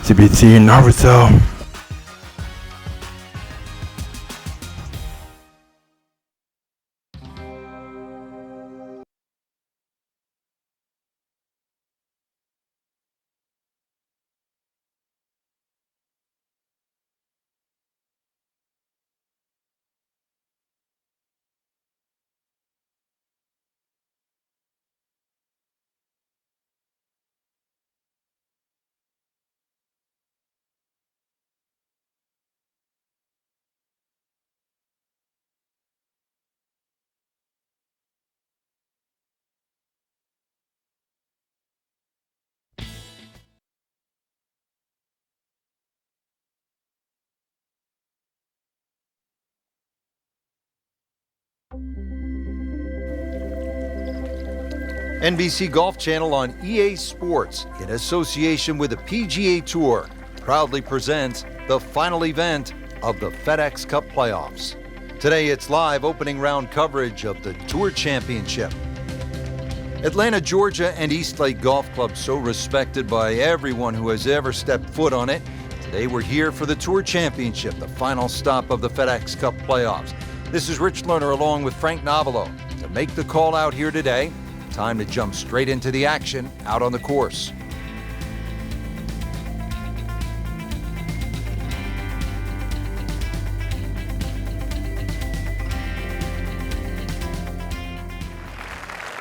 CBT Naruto. NBC Golf Channel on EA Sports, in association with the PGA Tour, proudly presents the final event of the FedEx Cup playoffs. Today it's live opening round coverage of the Tour Championship. Atlanta, Georgia and Eastlake Golf Club, so respected by everyone who has ever stepped foot on it. Today we're here for the Tour Championship, the final stop of the FedEx Cup playoffs. This is Rich Lerner along with Frank Navalo to make the call out here today. Time to jump straight into the action out on the course.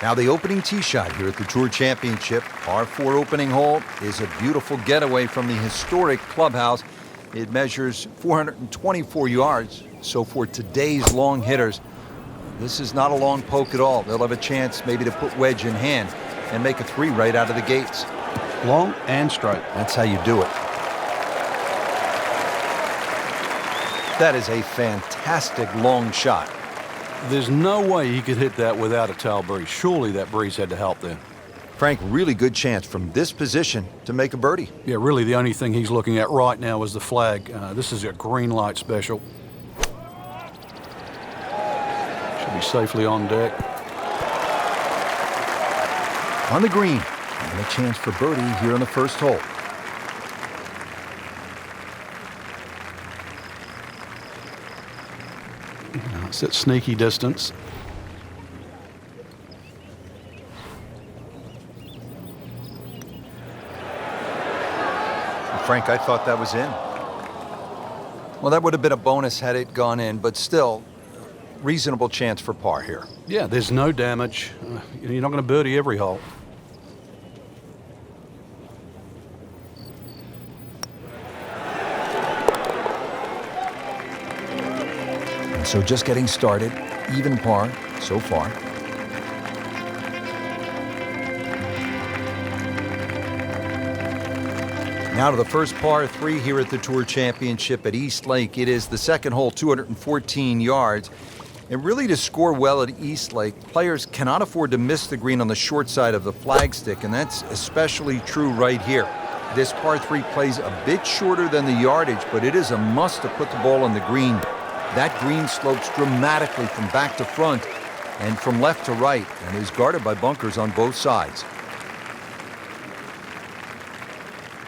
Now the opening tee shot here at the Tour Championship, par 4 opening hole, is a beautiful getaway from the historic clubhouse. It measures 424 yards. So for today's long hitters, this is not a long poke at all. They'll have a chance maybe to put wedge in hand and make a 3 right out of the gates. Long and straight. That's how you do it. That is a fantastic long shot. There's no way he could hit that without a tail breeze. Surely that breeze had to help there. Frank, really good chance from this position to make a birdie. Yeah, really the only thing he's looking at right now is the flag. This is a green light special. Should be safely on deck. On the green, and a chance for birdie here on the first hole. It's at sneaky distance. Frank, I thought that was in. Well, that would have been a bonus had it gone in, but still, reasonable chance for par here. Yeah, there's no damage. You're not going to birdie every hole. And so just getting started, even par so far. Now to the first par 3 here at the Tour Championship at Eastlake. It is the second hole, 214 yards. And really to score well at Eastlake, players cannot afford to miss the green on the short side of the flagstick, and that's especially true right here. This par 3 plays a bit shorter than the yardage, but it is a must to put the ball on the green. That green slopes dramatically from back to front and from left to right, and is guarded by bunkers on both sides.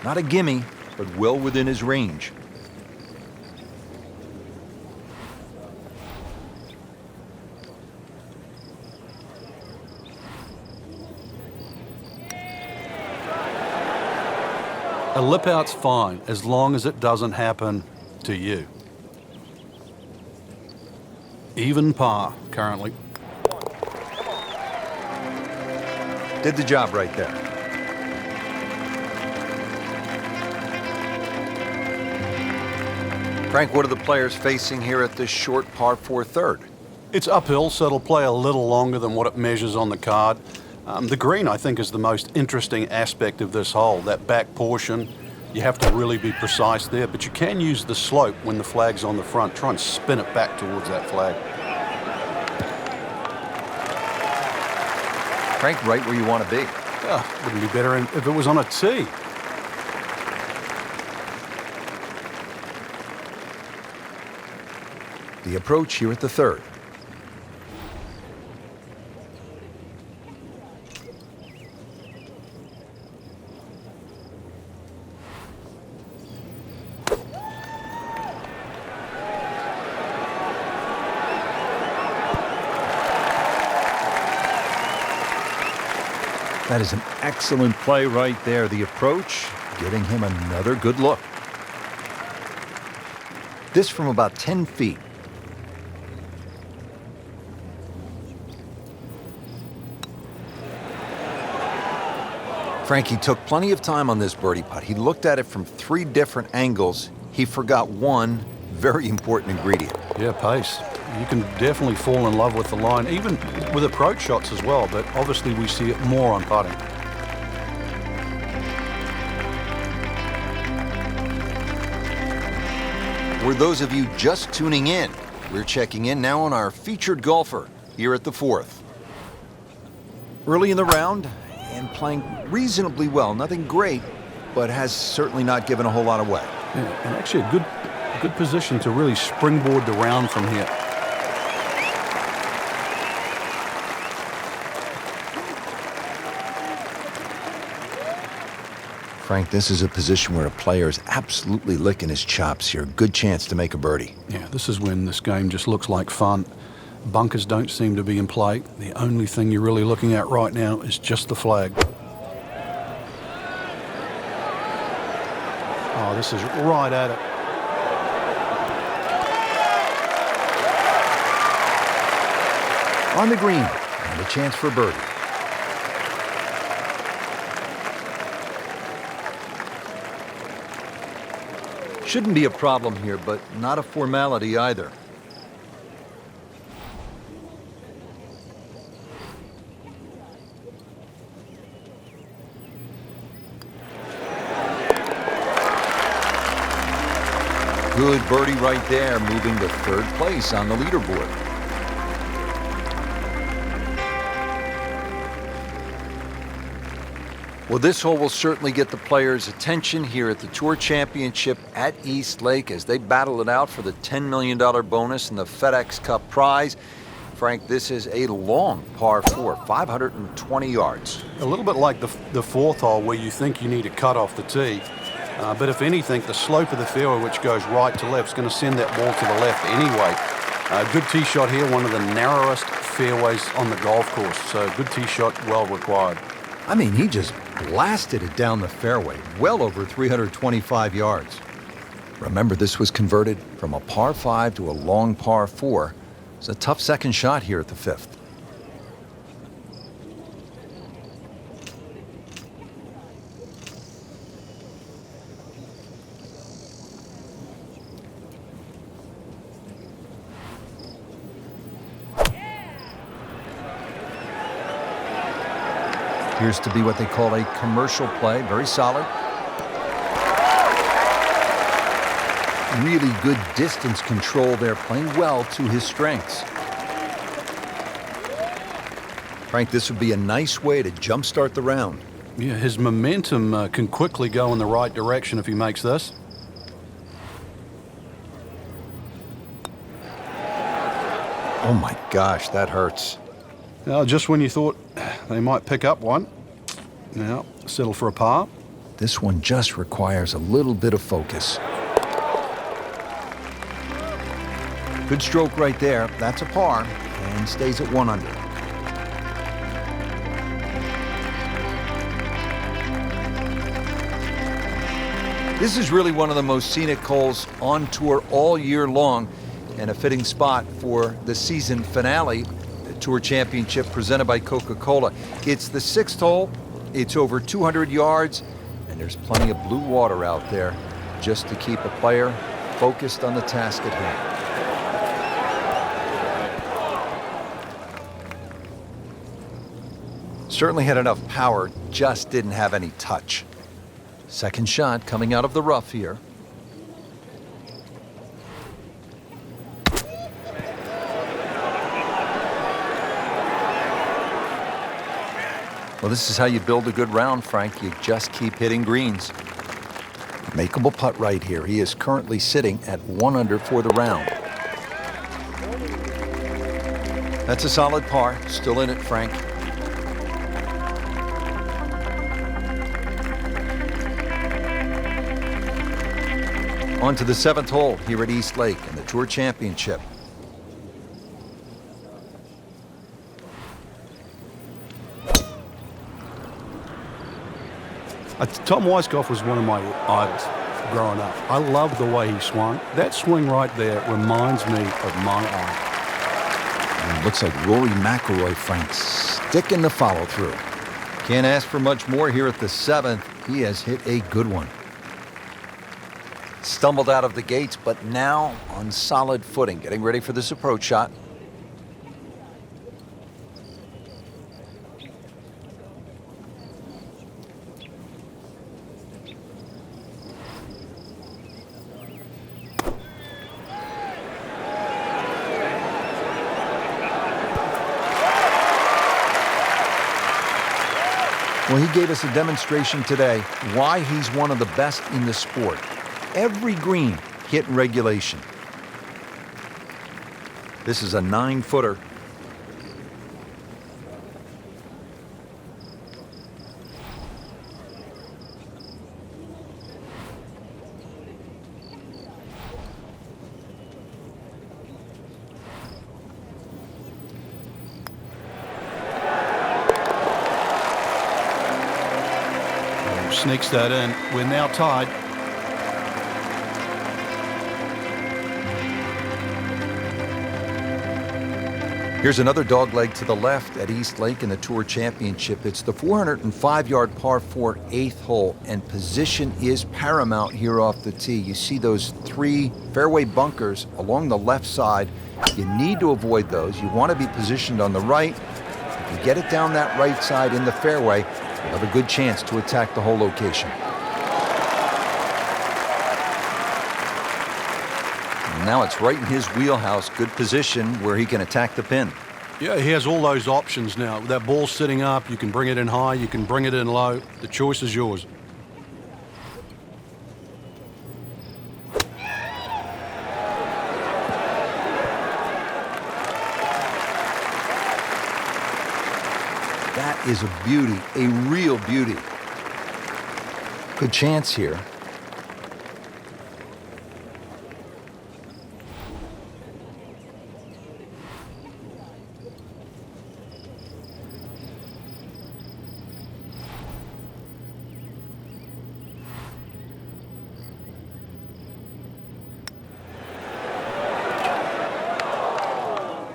Not a gimme, but well within his range. A lip out's fine as long as it doesn't happen to you. Even par currently. Did the job right there. Frank, what are the players facing here at this short par 4 third? It's uphill, so it'll play a little longer than what it measures on the card. The green, I think, is the most interesting aspect of this hole. That back portion, you have to really be precise there, but you can use the slope when the flag's on the front. Try and spin it back towards that flag. Frank, right where you want to be. Wouldn't be better if it was on a tee. The approach here at the third. That is an excellent play right there. The approach, giving him another good look. This from about 10 feet. Frankie took plenty of time on this birdie putt. He looked at it from 3 different angles. He forgot one very important ingredient. Yeah, pace. You can definitely fall in love with the line, even with approach shots as well, but obviously we see it more on putting. For those of you just tuning in, we're checking in now on our featured golfer here at the 4th. Early in the round and playing reasonably well. Nothing great, but has certainly not given a whole lot away. Yeah, and actually a good position to really springboard the round from here. Frank, this is a position where a player is absolutely licking his chops here. Good chance to make a birdie. Yeah, this is when this game just looks like fun. Bunkers don't seem to be in play. The only thing you're really looking at right now is just the flag. Oh, this is right at it. On the green, and a chance for a birdie. Shouldn't be a problem here, but not a formality either. Good birdie right there, moving to 3rd place on the leaderboard. Well, this hole will certainly get the players' attention here at the Tour Championship at East Lake as they battle it out for the $10 million bonus and the FedEx Cup prize. Frank, this is a long par 4, 520 yards. A little bit like the 4th hole where you think you need to cut off the tee. But if anything, the slope of the fairway, which goes right to left, is going to send that ball to the left anyway. Good tee shot here, one of the narrowest fairways on the golf course. So good tee shot, well required. I mean, he just blasted it down the fairway, well over 325 yards. Remember, this was converted from a par 5 to a long par 4. It's a tough second shot here at the 5th. Appears to be what they call a commercial play. Very solid. Really good distance control there, playing well to his strengths. Frank, this would be a nice way to jumpstart the round. Yeah, his momentum can quickly go in the right direction if he makes this. Oh my gosh, that hurts. Now, just when you thought they might pick up one, now settle for a par. This one just requires a little bit of focus. Good stroke right there. That's a par and stays at 1 under. This is really one of the most scenic holes on tour all year long and a fitting spot for the season finale, the Tour Championship presented by Coca-Cola. It's the 6th hole. It's over 200 yards, and there's plenty of blue water out there just to keep a player focused on the task at hand. Certainly had enough power, just didn't have any touch. Second shot coming out of the rough here. Well, this is how you build a good round, Frank. You just keep hitting greens. Makeable putt right here. He is currently sitting at 1 under for the round. That's a solid par. Still in it, Frank. On to the 7th hole here at East Lake in the Tour Championship. Tom Weiskopf was one of my idols growing up. I loved the way he swung. That swing right there reminds me of my eye. And it looks like Rory McIlroy, Frank, sticking the follow-through. Can't ask for much more here at the 7th. He has hit a good one. Stumbled out of the gates, but now on solid footing, getting ready for this approach shot. Well, he gave us a demonstration today why he's one of the best in the sport. Every green hit in regulation. This is a 9-footer. Sneaks that in. We're now tied. Here's another dogleg to the left at East Lake in the Tour Championship. It's the 405-yard par 4 8th hole, and position is paramount here off the tee. You see those 3 fairway bunkers along the left side. You need to avoid those. You want to be positioned on the right. If you get it down that right side in the fairway, you'll have a good chance to attack the hole location. Now it's right in his wheelhouse, good position where he can attack the pin. Yeah, he has all those options now. That ball's sitting up, you can bring it in high, you can bring it in low. The choice is yours. That is a beauty, a real beauty. Good chance here.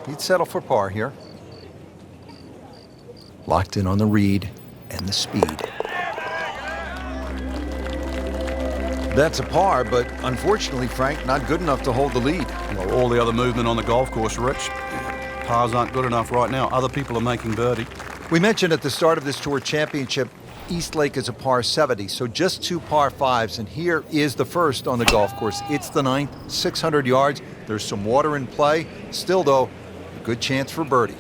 He'd settle for par here. Locked in on the read and the speed. That's a par, but unfortunately, Frank, not good enough to hold the lead. Well, all the other movement on the golf course, Rich, pars aren't good enough right now. Other people are making birdie. We mentioned at the start of this Tour Championship, East Lake is a par 70, so just 2 par 5s, and here is the first on the golf course. It's the 9th, 600 yards. There's some water in play. Still, though, a good chance for birdie.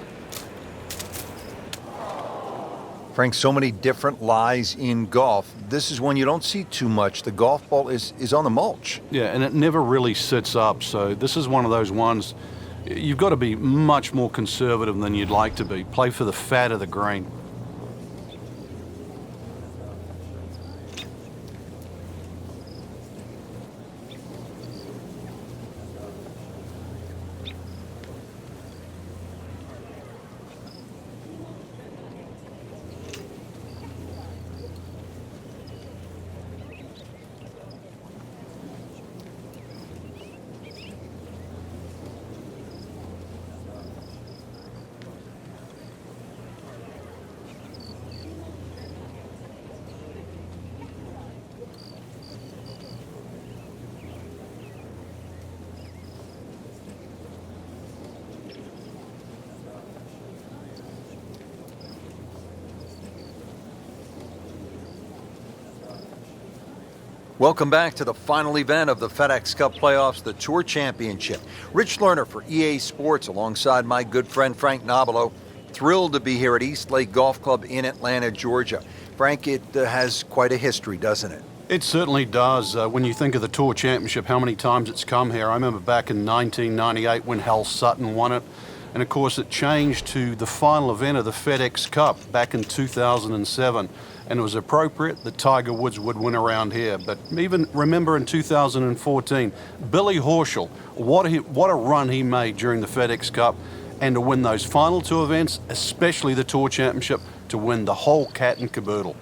Frank, so many different lies in golf. This is one you don't see too much. The golf ball is on the mulch. Yeah, and it never really sits up, so this is one of those ones you've got to be much more conservative than you'd like to be. Play for the fat of the green. Welcome back to the final event of the FedEx Cup playoffs, the Tour Championship. Rich Lerner for EA Sports alongside my good friend Frank Nobilo. Thrilled to be here at East Lake Golf Club in Atlanta, Georgia. Frank, it has quite a history, doesn't it? It certainly does. When you think of the Tour Championship, how many times it's come here. I remember back in 1998 when Hal Sutton won it. And of course it changed to the final event of the FedEx Cup back in 2007. And it was appropriate that Tiger Woods would win around here. But even remember in 2014, Billy Horschel, what a run he made during the FedEx Cup, and to win those final 2 events, especially the Tour Championship, to win the whole cat and caboodle.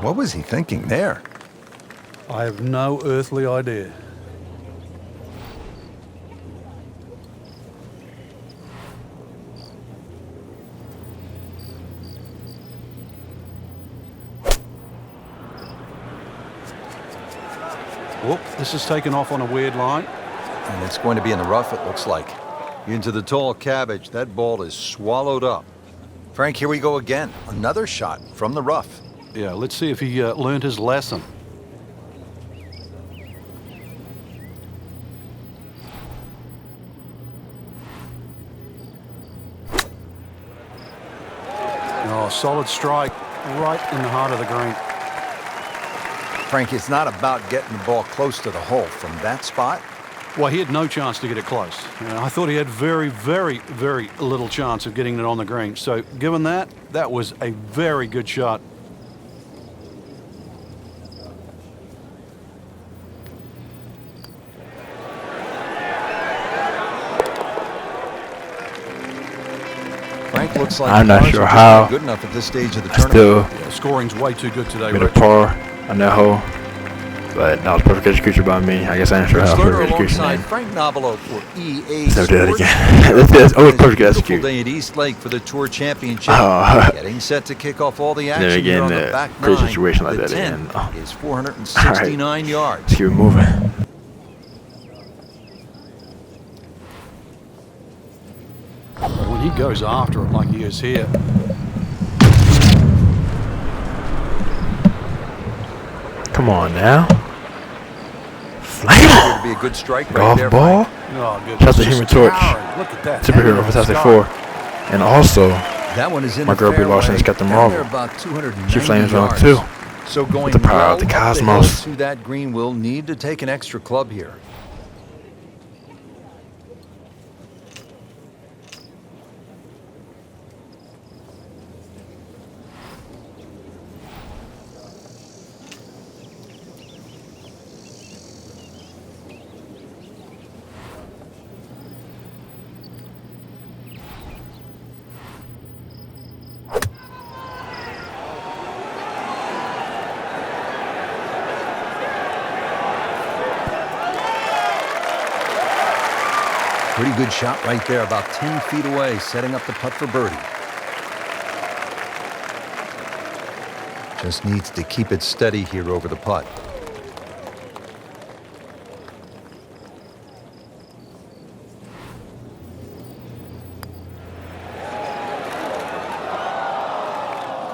What was he thinking there? I have no earthly idea. Whoop, this is taken off on a weird line. And it's going to be in the rough, it looks like. Into the tall cabbage. That ball is swallowed up. Frank, here we go again. Another shot from the rough. Yeah, let's see if he learned his lesson. Oh, solid strike right in the heart of the green. Frank, it's not about getting the ball close to the hole. From that spot, Well, he had no chance to get it close. I thought he had very, very, very little chance of getting it on the green. So given that, that was a very good shot. Frank looks like I'm the not Cars sure are just how. not good enough at this stage of the I tournament. still Yeah, scoring's way too good today, made a Rich. par on that hole, but that was perfect execution by me. I guess I ain't sure how Lerner perfect execution alongside then. Frank Novello for EA So do that Sports. again. That's always perfect Beautiful execute. day at East Lake for the Tour Championship. Oh. Getting set to kick off all the Then action here again, on the the back pretty nine. situation like The that 10 again. Oh. is 469 yards. Let's keep it moving. When he goes after it like he is here, Come on now. Here Flam! to be a good strike right Golf there, ball. Frank. oh, good. Shouts to Just Human Torch. towering. Look at that. Superhero Hanging Fantastic in the Four. sky. And also, That one is in My the girl Brie fairway, Larson has got the down marvel. there about 290 She flames on yards. too. So going the power well of the up hill cosmos. to that green will need to take an extra club here. Pretty good shot right there, about 10 feet away, setting up the putt for birdie. Just needs to keep it steady here over the putt.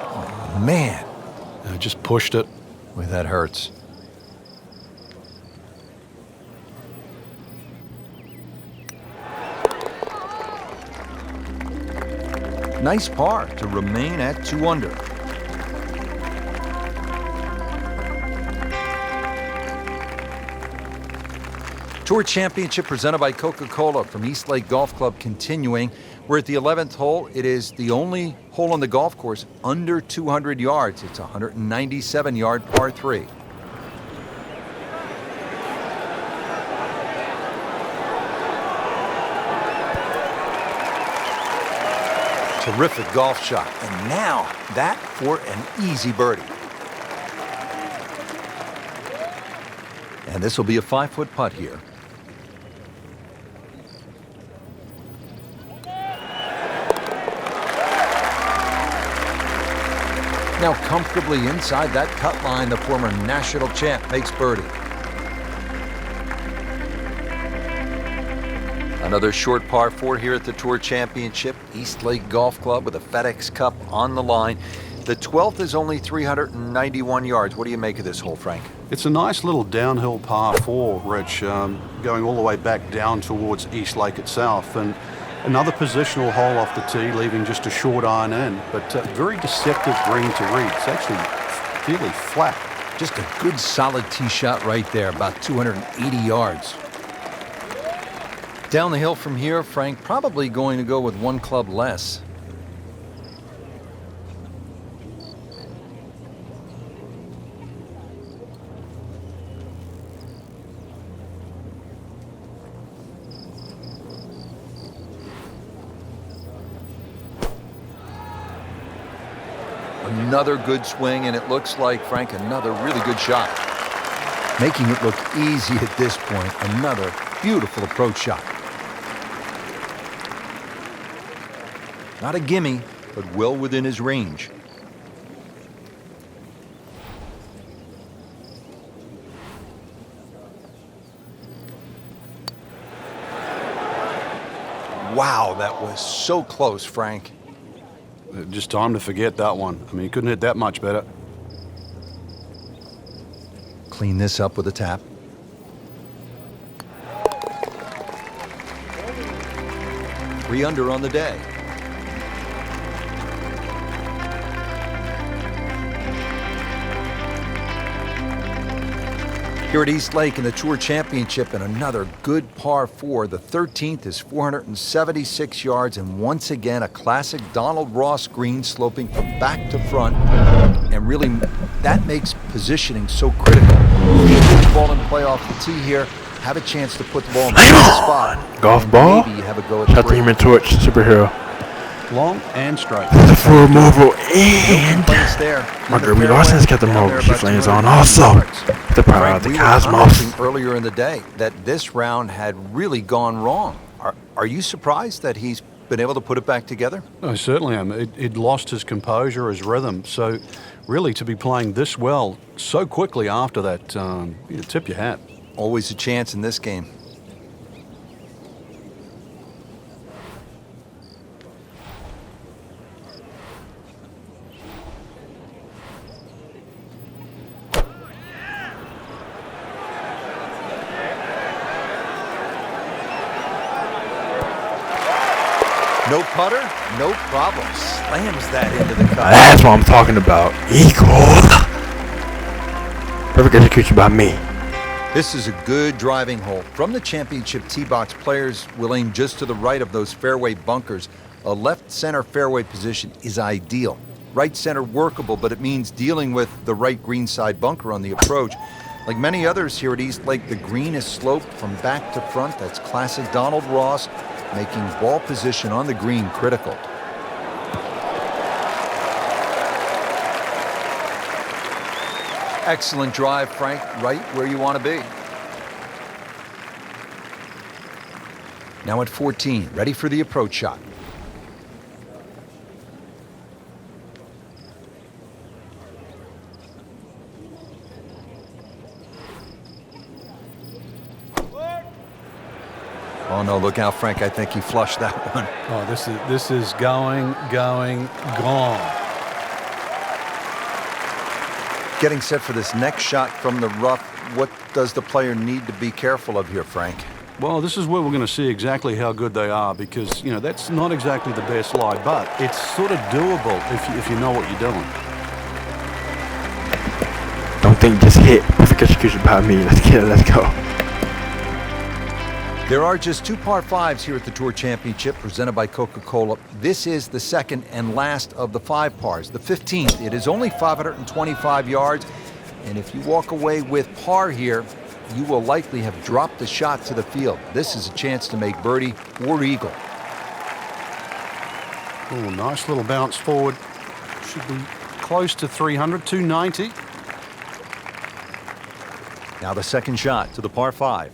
Oh, man, Just pushed it. boy, that hurts. Nice par to remain at 2 under. Tour Championship presented by Coca-Cola from East Lake Golf Club continuing. We're at the 11th hole. It is the only hole on the golf course under 200 yards. It's a 197-yard par 3. Terrific golf shot. And now that for an easy birdie. And this will be a 5-foot putt here. Now comfortably inside that cut line, the former national champ makes birdie. Another short par 4 here at the Tour Championship. East Lake Golf Club with a FedEx Cup on the line. The 12th is only 391 yards. What do you make of this hole, Frank? It's a nice little downhill par 4, Rich, going all the way back down towards East Lake itself. And another positional hole off the tee, leaving just a short iron in, but very deceptive green to read. It's actually fairly flat. Just a good solid tee shot right there, about 280 yards. Down the hill from here, Frank probably going to go with 1 club less. Another good swing, and it looks like, Frank, another really good shot. Making it look easy at this point. Another beautiful approach shot. Not a gimme, but well within his range. Wow, that was so close, Frank. Just time to forget that one. I mean, he couldn't hit that much better. Clean this up with a tap. Three under on the day. Here at East Lake in the Tour Championship, and another good par 4. The 13th is 476 yards, and once again a classic Donald Ross green sloping from back to front. And really, that makes positioning so critical. You can get the ball in play off the tee here, have a chance to put the ball in the right spot. Golf ball. Maybe have a go at Shout out to the Human Torch, superhero. Long and straight. The full removal and there. Marguerite Larson's got the mobile. She flames on also. The power of the We were cosmos. commenting earlier in the day that this round had really gone wrong. Are you surprised that he's been able to put it back together? I certainly am. It lost his composure, his rhythm. So, really, to be playing this well so quickly after that, you tip your hat. Always a chance in this game. No putter, no problem. Slams that into the cup. That's what I'm talking about. Equal. Perfect execution by me. This is a good driving hole. From the championship tee box, players will aim just to the right of those fairway bunkers. A left center fairway position is ideal. Right center workable, but it means dealing with the right greenside bunker on the approach. Like many others here at East Lake, the green is sloped from back to front. That's classic Donald Ross, making ball position on the green critical. Excellent drive, Frank, right where you want to be. Now at 14, ready for the approach shot. Oh no, look out, Frank. I think he flushed that one. Oh, this is going, gone. Getting set for this next shot from the rough. What does the player need to be careful of here, Frank? Well, this is where we're going to see exactly how good they are because, you know, that's not exactly the best lie, but it's sort of doable if you know what you're doing. Don't think, just hit. Perfect execution by me. Let's get it. Let's go. There are just two par 5s here at the Tour Championship presented by Coca-Cola. This is the second and last of the 5 pars. The 15th, it is only 525 yards. And if you walk away with par here, you will likely have dropped the shot to the field. This is a chance to make birdie or eagle. Oh, nice little bounce forward. Should be close to 300, 290. Now the second shot to the par 5.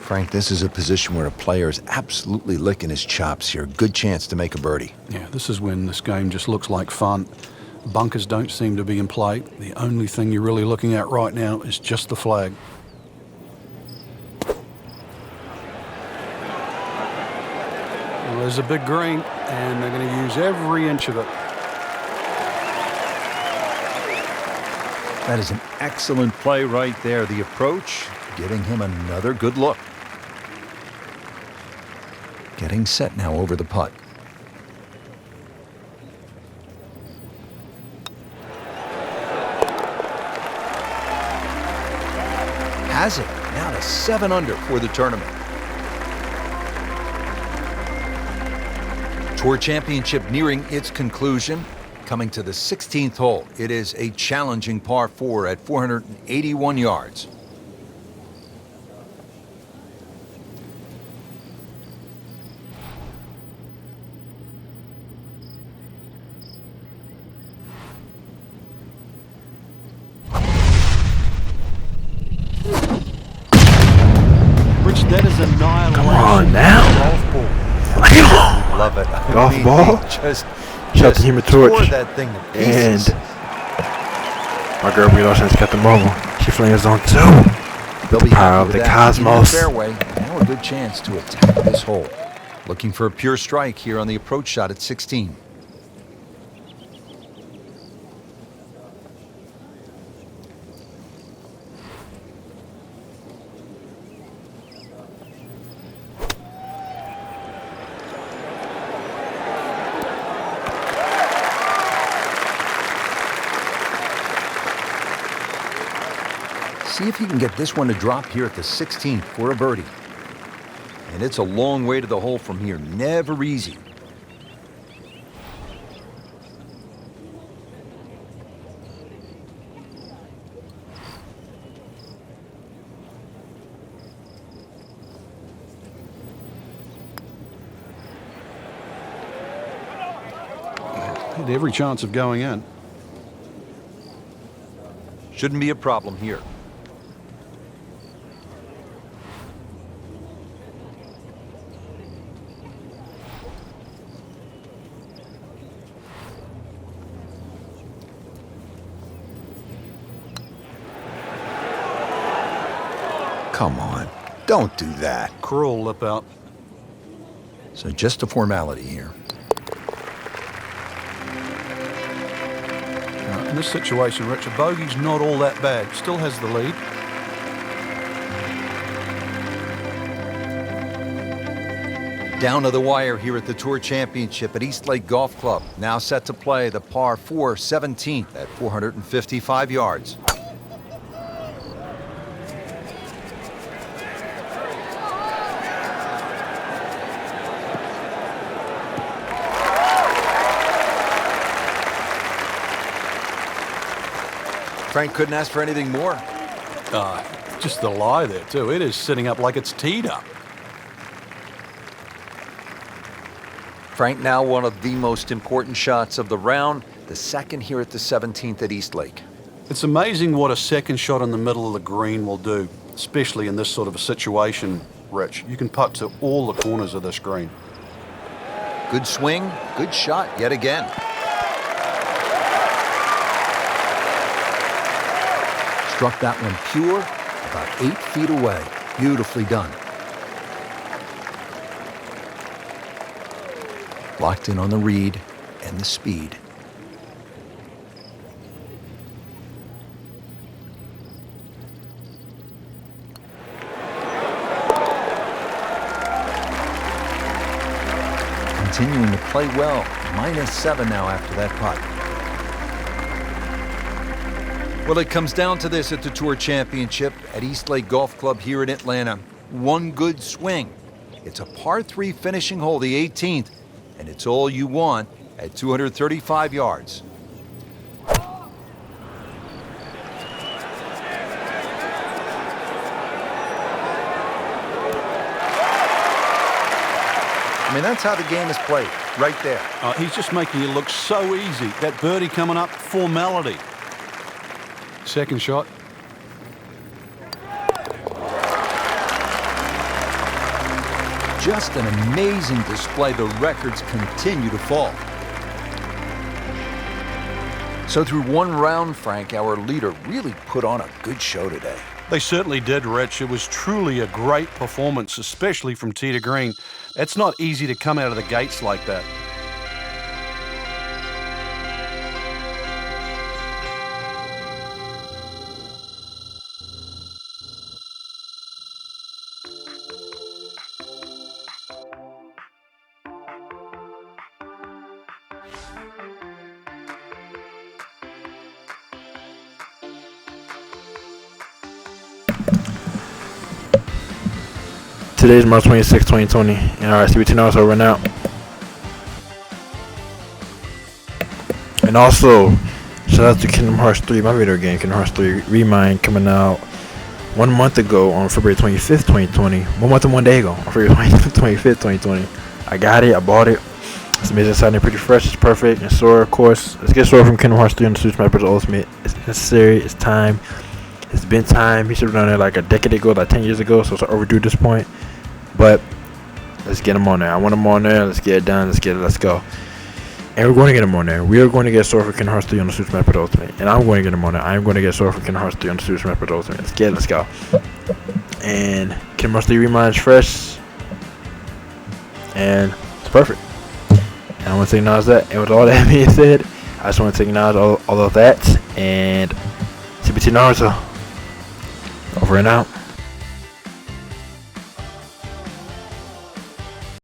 Frank, this is a position where a player is absolutely licking his chops here. Good chance to make a birdie. Yeah, this is when this game just looks like fun. Bunkers don't seem to be in play. The only thing you're really looking at right now is just the flag. Well, there's a big green, and they're going to use every inch of it. That is an excellent play right there. The approach, giving him another good look. Getting set now over the putt. Has it. Now to a 7-under for the tournament. Tour Championship nearing its conclusion. Coming to the 16th hole, it is a challenging par 4 at 481 yards. Rich, that is annihilation. Come on now. Golf ball. Love it. Golf ball? Just Shot the Human Torch. tore that thing to pieces. And my girl Brie Larson has got the mobile. She flings on 2. They'll be Power happy of with the that. cosmos. Fairway. Now a good chance to attack this hole. Looking for a pure strike here on the approach shot at 16. See if he can get this one to drop here at the 16th for a birdie. And it's a long way to the hole from here. Never easy. Had every chance of going in. Shouldn't be a problem here. Come on, don't do that. Cruel lip out. So just a formality here. In this situation, Rich, a bogey's not all that bad. Still has the lead. Down to the wire here at the Tour Championship at East Lake Golf Club. Now set to play the par 4 17th at 455 yards. Frank couldn't ask for anything more. Just the lie there, too. It is sitting up like it's teed up. Frank, now one of the most important shots of the round, the second here at the 17th at East Lake. It's amazing what a second shot in the middle of the green will do, especially in this sort of a situation, Rich. You can putt to all the corners of this green. Good swing, good shot yet again. Struck that one pure, about 8 feet away. Beautifully done. Locked in on the read and the speed. Continuing to play well. -7 now after that putt. Well, it comes down to this at the Tour Championship at East Lake Golf Club here in Atlanta. One good swing. It's a par 3 finishing hole, the 18th, and it's all you want at 235 yards. I mean, that's how the game is played, right there. He's just making it look so easy. That birdie coming up, formality. Second shot. Just an amazing display. The records continue to fall. So through one round, Frank, our leader really put on a good show today. They certainly did, Rich. It was truly a great performance, especially from tee to green. It's not easy to come out of the gates like that. Today's March 26, 2020. And alright, CBT Naruto over and out. And also, shout out to Kingdom Hearts 3, my video game, Kingdom Hearts 3 Remind, coming out 1 month ago on February 25th, 2020. 1 month and 1 day ago on February 25th, 2020. I got it, I bought it. It's amazing, sounding pretty fresh, it's perfect. And Sora, of course, let's get Sora from Kingdom Hearts 3 on the Super Smash Bros. Ultimate. It's necessary, it's time. It's been time. He should have done it like a decade ago, like 10 years ago, so it's overdue at this point. But let's get him on there. I want him on there. Let's get it done. Let's go. And we're going to get him on there. We are going to get Sora for Kingdom Hearts 3 on the Super Smash Bros. Ultimate. And I'm going to get him on there. I'm going to get Sora for Kingdom Hearts 3 on the Super Smash Bros. Ultimate. Let's go. And Kingdom Hearts 3 Remind is fresh. And it's perfect. And I want to acknowledge that. And with all that being said, I just want to acknowledge all of that. And CBT Naruto, over and out.